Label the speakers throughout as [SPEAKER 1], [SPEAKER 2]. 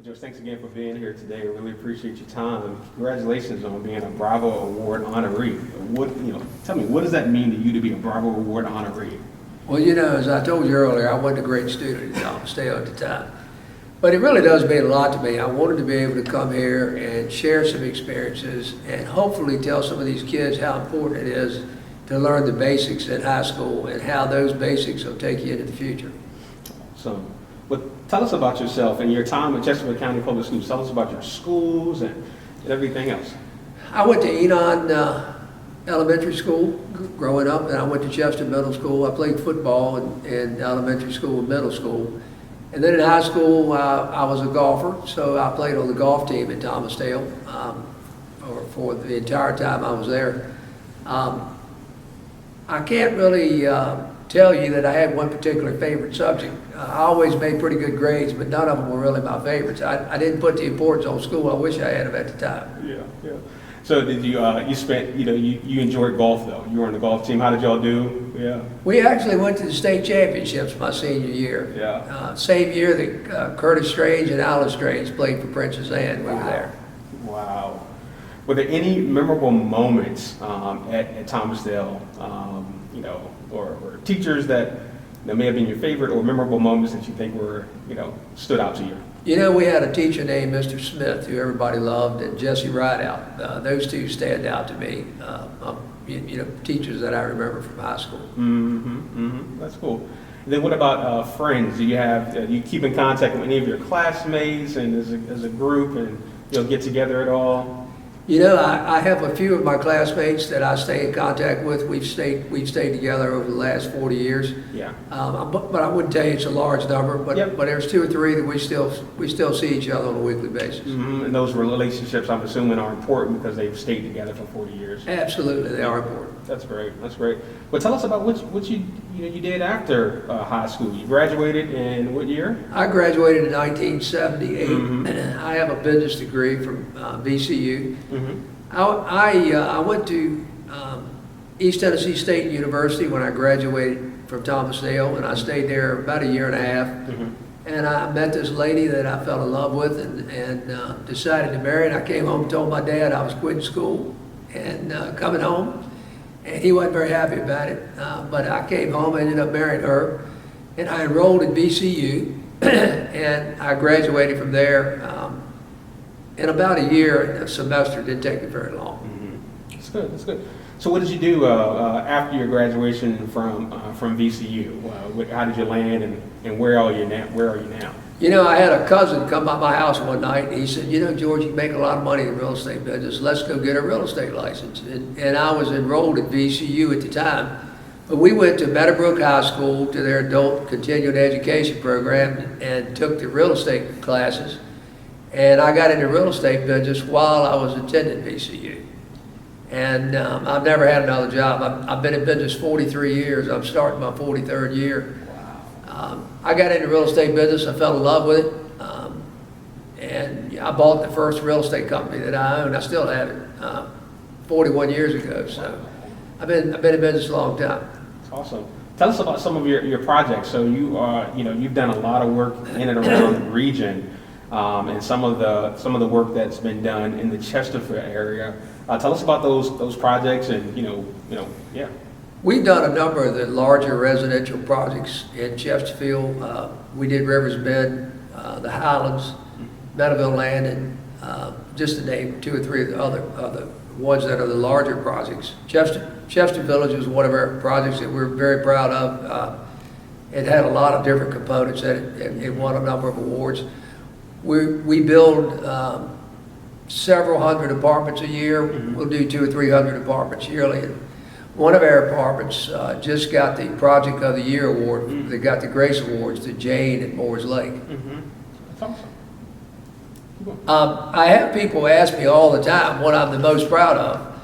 [SPEAKER 1] George, thanks again for being here today. I really appreciate your time. And congratulations on being a Bravo Award honoree. Tell me, what does that mean to you to be a Bravo Award honoree?
[SPEAKER 2] Well, as I told you earlier, I wasn't a great student at Thomas Dale at the time. But it really does mean a lot to me. I wanted to be able to come here and share some experiences and hopefully tell some of these kids how important it is to learn the basics in high school and how those basics will take you into the future.
[SPEAKER 1] So, tell us about yourself and your time at Chesterfield County Public Schools. Tell us about your schools and everything else.
[SPEAKER 2] I went to Enon Elementary School growing up, and I went to Chester Middle School. I played football in elementary school and middle school. And then in high school, I was a golfer, so I played on the golf team at Thomas Dale for the entire time I was there. I can't really tell you that I had one particular favorite subject. I always made pretty good grades, but none of them were really my favorites. I didn't put the importance on school. I wish I had them at the time.
[SPEAKER 1] Yeah. So did you? You enjoyed golf though. You were on the golf team. How did y'all do? Yeah.
[SPEAKER 2] We actually went to the state championships my senior year.
[SPEAKER 1] Yeah.
[SPEAKER 2] Same year that Curtis Strange and Alice Strange played for Princess Anne. We were there.
[SPEAKER 1] Wow. Were there any memorable moments at Thomas Dale? Or teachers that may have been your favorite, or memorable moments that you think were, stood out to you?
[SPEAKER 2] We had a teacher named Mr. Smith, who everybody loved, and Jesse Rideout. Those two stand out to me. Teachers that I remember from high school.
[SPEAKER 1] That's cool. And then what about friends? Do you keep in contact with any of your classmates and as a group, and get together at all?
[SPEAKER 2] I have a few of my classmates that I stay in contact with. We've stayed together over the last 40 years.
[SPEAKER 1] Yeah.
[SPEAKER 2] But I wouldn't tell you it's a large number. But
[SPEAKER 1] Yep.
[SPEAKER 2] but there's two or three that we still see each other on a weekly basis.
[SPEAKER 1] And those relationships, I'm assuming, are important because they've stayed together for 40 years.
[SPEAKER 2] Absolutely, they are important.
[SPEAKER 1] That's great. But tell us about what you did after high school. You graduated in what year?
[SPEAKER 2] I graduated in 1978. I have a business degree from VCU. I went to East Tennessee State University when I graduated from Thomas Dale, and I stayed there about a year and a half. And I met this lady that I fell in love with and decided to marry. And I came home and told my dad I was quitting school and coming home. And he wasn't very happy about it. But I came home, ended up marrying her. And I enrolled at VCU. And I graduated from there in about a year. A semester, didn't take me very long.
[SPEAKER 1] That's good. So what did you do after your graduation from VCU? How did you land, and where are you now?
[SPEAKER 2] I had a cousin come by my house one night, and he said, George, you make a lot of money in the real estate business. Let's go get a real estate license. And I was enrolled at VCU at the time. But we went to Meadowbrook High School to their adult continuing education program and took the real estate classes. And I got into real estate business while I was attending VCU. And I've never had another job. I've been in business 43 years. I'm starting my 43rd year. I got into real estate business. I fell in love with it. And I bought the first real estate company that I own. I still have it 41 years ago. So I've been in business a long time.
[SPEAKER 1] That's awesome. Tell us about some of your projects. So you've done a lot of work in and around the region, and some of the work that's been done in the Chesterfield area. Tell us about those projects, and yeah.
[SPEAKER 2] We've done a number of the larger residential projects in Chesterfield. We did Rivers Bend, the Highlands, Meadowville Landing, just to name two or three of the other ones that are the larger projects. Chester Village was one of our projects that we're very proud of. It had a lot of different components that it won a number of awards. We build several hundred apartments a year. We'll do 200 or 300 apartments yearly. One of our apartments just got the Project of the Year award. They got the Grace Awards to Jane at Moores Lake.
[SPEAKER 1] That's awesome.
[SPEAKER 2] I have people ask me all the time what I'm the most proud of.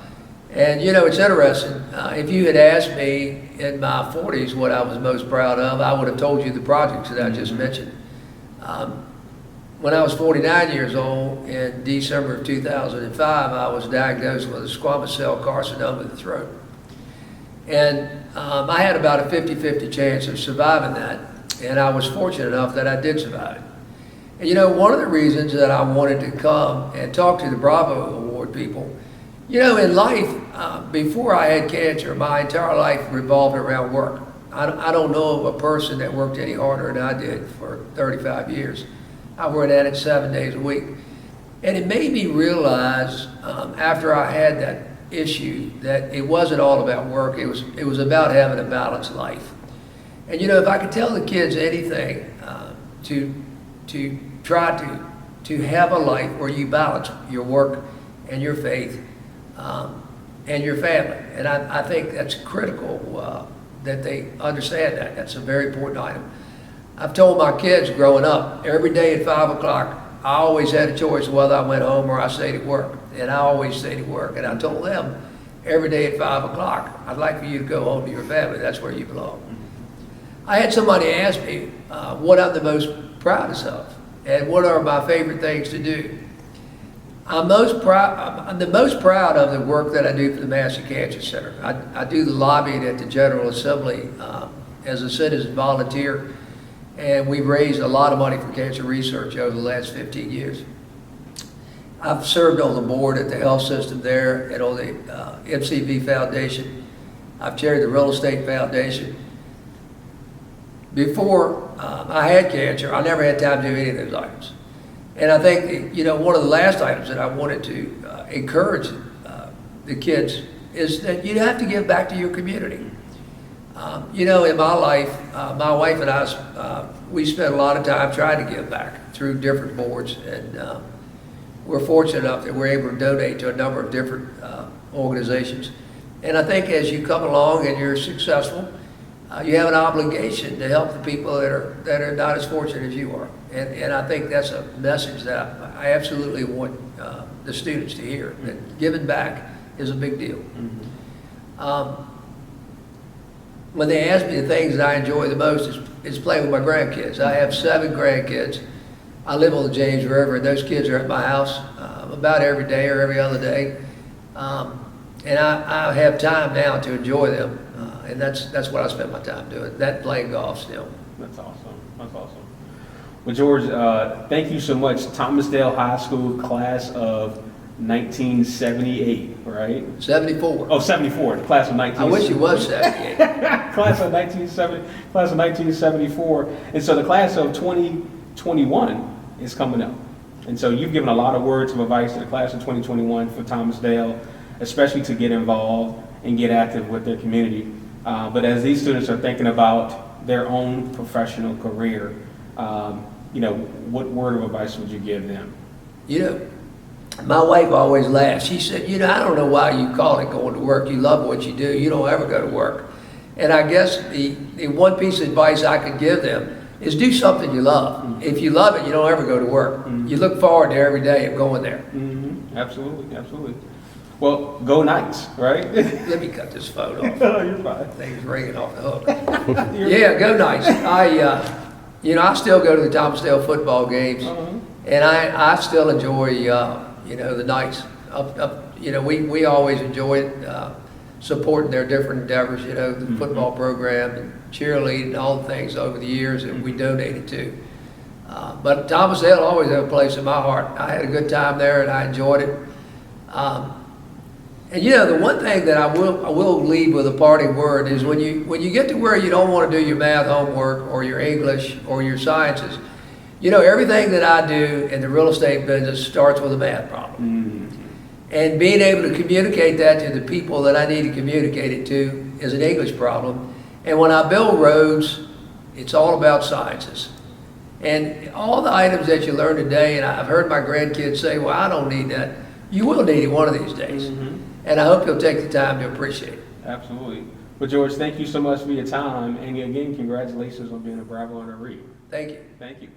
[SPEAKER 2] And it's interesting. If you had asked me in my 40s what I was most proud of, I would have told you the projects that I just mentioned. When I was 49 years old, in December of 2005, I was diagnosed with a squamous cell carcinoma of the throat. And I had about a 50-50 chance of surviving that, and I was fortunate enough that I did survive it. And one of the reasons that I wanted to come and talk to the Bravo Award people, in life, before I had cancer, my entire life revolved around work. I don't know of a person that worked any harder than I did for 35 years. I worked at it 7 days a week. And it made me realize, after I had that issue, that it wasn't all about work. It was about having a balanced life. And if I could tell the kids anything, to try to have a life where you balance your work and your faith and your family. And I think that's critical that they understand that. That's a very important item. I've told my kids growing up, every day at 5 o'clock, I always had a choice whether I went home or I stayed at work. And I always stayed at work. And I told them every day at 5 o'clock, I'd like for you to go home to your family. That's where you belong. I had somebody ask me what I'm the most proudest of and what are my favorite things to do. I'm the most proud of the work that I do for the Massey Cancer Center. I do the lobbying at the General Assembly as a citizen volunteer, and we've raised a lot of money for cancer research over the last 15 years. I've served on the board at the health system there and on the MCV Foundation. I've chaired the Real Estate Foundation. Before I had cancer, I never had time to do any of those items. And I think, one of the last items that I wanted to encourage the kids is that you have to give back to your community. In my life, my wife and I, we spent a lot of time trying to give back through different boards, and we're fortunate enough that we're able to donate to a number of different organizations. And I think as you come along and you're successful, you have an obligation to help the people that are not as fortunate as you are. And I think that's a message that I absolutely want the students to hear, that giving back is a big deal. When they ask me the things that I enjoy the most is playing with my grandkids. I have 7 grandkids. I live on the James River, and those kids are at my house about every day or every other day. And I have time now to enjoy them, and that's what I spend my time doing, that playing golf still.
[SPEAKER 1] That's awesome. That's awesome. Well, George, thank you so much. Thomasdale High School class of 1978, right?
[SPEAKER 2] 74.
[SPEAKER 1] Oh, 74, the class of 19.
[SPEAKER 2] I wish it was 78.
[SPEAKER 1] Class of 1974. And so the class of 2021 is coming up. And so you've given a lot of words of advice to the class of 2021 for Thomasdale, especially to get involved and get active with their community. But as these students are thinking about their own professional career, what word of advice would you give them?
[SPEAKER 2] My wife always laughs. She said, I don't know why you call it going to work. You love what you do. You don't ever go to work. And I guess the one piece of advice I could give them is do something you love. Mm-hmm. If you love it, you don't ever go to work. Mm-hmm. You look forward to every day of going there.
[SPEAKER 1] Mm-hmm. Absolutely, absolutely. Well, go Knights, right?
[SPEAKER 2] Let me cut this phone off.
[SPEAKER 1] Oh, you're fine.
[SPEAKER 2] Thing's ringing off the hook. Yeah, go Knights. I still go to the Thomasdale football games, and I still enjoy, the Knights. We always enjoy supporting their different endeavors, the football program and cheerleading, all the things over the years that we donated to. But Thomasdale always had a place in my heart. I had a good time there, and I enjoyed it. And the one thing that I will leave with a parting word is when you get to where you don't want to do your math homework or your English or your sciences, everything that I do in the real estate business starts with a math problem. Mm-hmm. And being able to communicate that to the people that I need to communicate it to is an English problem. And when I build roads, it's all about sciences. And all the items that you learn today, and I've heard my grandkids say, well, I don't need that. You will need it one of these days. Mm-hmm. And I hope you'll take the time to appreciate it.
[SPEAKER 1] Absolutely. Well, George, thank you so much for your time. And again, congratulations on being a Bravo and a Reed.
[SPEAKER 2] Thank you.
[SPEAKER 1] Thank you.